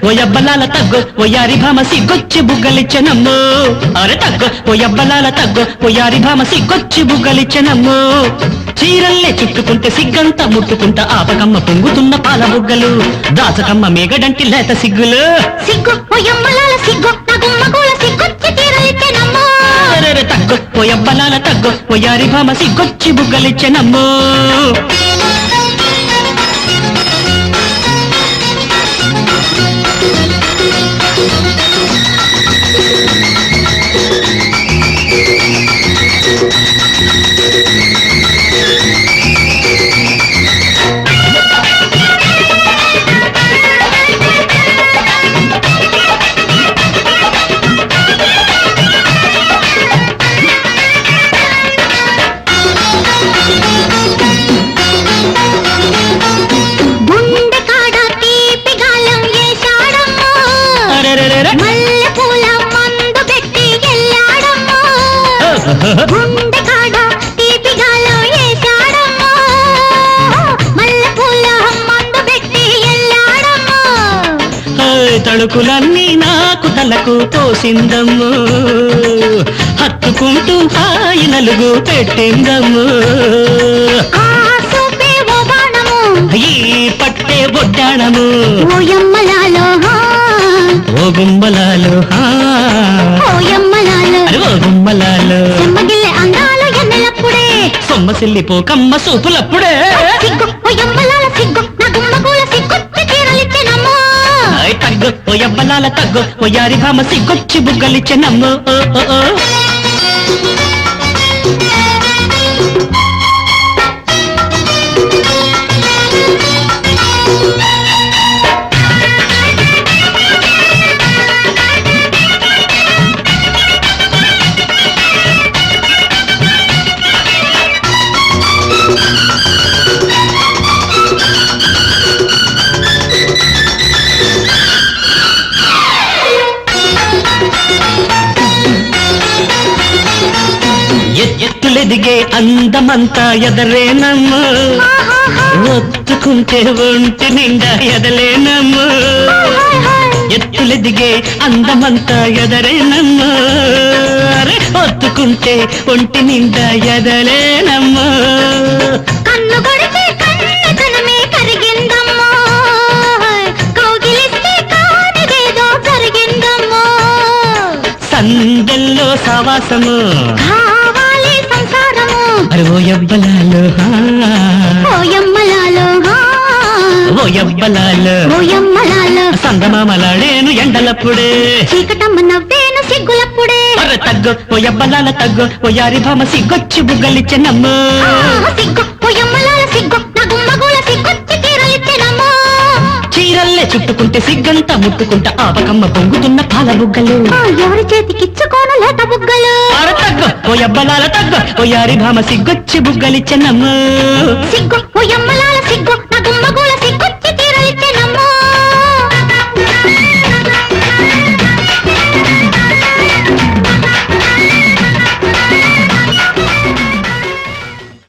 ఓయబ్బలాల తగ్గు ఓయారి భామ సిగ్గొచ్చి బుగ్గలిచ్చనమ్మో అరే తగ్గు ఓయబ్బలాల తగ్గు ఓయారి భామ సిగ్గొచ్చి బుగ్గలిచ్చనమ్మో చీరల్లే చుట్టుకుంటే సిగ్గంతా ముట్టుకుంటా ఆపకమ్మ పొంగుతున్న పాల బుగ్గలు దాసకమ్మ మేగడంటి లేత సిగ్గులు సిగ్గు ఓయమ్మలాల సిగ్గు నగుమ్మగూల సిగ్గొచ్చి తీరలిచ్చెనమ్మో అరే తగ్గు ఓయబ్బలాల తగ్గు ఓయారి భామ సిగ్గొచ్చి బుగ్గలిచ్చనమ్మో తళుకులన్నీ నాకు తలకు తోసిందమ్ము హత్తుకుంటూ హాయి నలుగు పెట్టిందమ్ము ఈ పట్టే బొడ్డాణము ఓయమ్మలాలో ఓ గుమ్మలాలో ఓయమ్మలాలో ఓ గుమ్మలాలో చెమ్మగిల్లె అందాలు ఎన్నెలప్పుడే సొమ్మసిల్లి పోకమ్మ సూపులప్పుడే సిగ్గు ఓయమ్మలాల సిగ్గు నా గుమ్మగూల సిగ్గొచ్చి తీరలిచ్చెనమ్మో తగ్గు ఓయబ్బలాల తగ్గు ఓయారి భామ సిగ్గొచ్చి బుగ్గలిచ్చెనమ్మో ఎత్తులెదిగే అందమంతా ఎదరేనమ్మ ఒత్తుకుంటే ఒంటి నిండా ఎదలేనమ్మ ఎత్తులెదిగే అందమంతా ఎదరేనమ్మ ఒత్తుకుంటే ఒంటి నిండా ఎదలేనమ్మ కన్ను కొడితే కన్నతనమే కరిగిందమ్మో కౌగిలిస్తే కానిదేదో జరిగిందమ్మో సందెల్లో సవాసము అరే ఓయబ్బలాలో ఓయమ్మలాలో ఓయబ్బలాలో ఓయమ్మలాలో సందమామలాడేను ఎండలప్పుడే చీకటమ్మ నవ్వేను సిగ్గులప్పుడే అరే తగ్గు ఓయబ్బలాల తగ్గు ఓయారి భామ సిగ్గొచ్చి బుగ్గలిచ్చెనమ్మో సిగ్గు ఓయమ్మలాల సిగ్గు నా గుమ్మగూల సిగ్గొచ్చి తీరలిచ్చెనమ్మో చీరల్లే చుట్టుకుంటే సిగ్గంతా ముట్టుకుంటా ఆపకమ్మ పొంగుతున్న పాల బుగ్గలు ఎవరి చేతికిచ్చుకోను లేత బుగ్గలు అరే తగ్గు ఓయబ్బలాల తగ్గు ఓయారి భామ సిగ్గొచ్చి బుగ్గలిచ్చెనమ్మో సిగ్గు ఓయమ్మలాల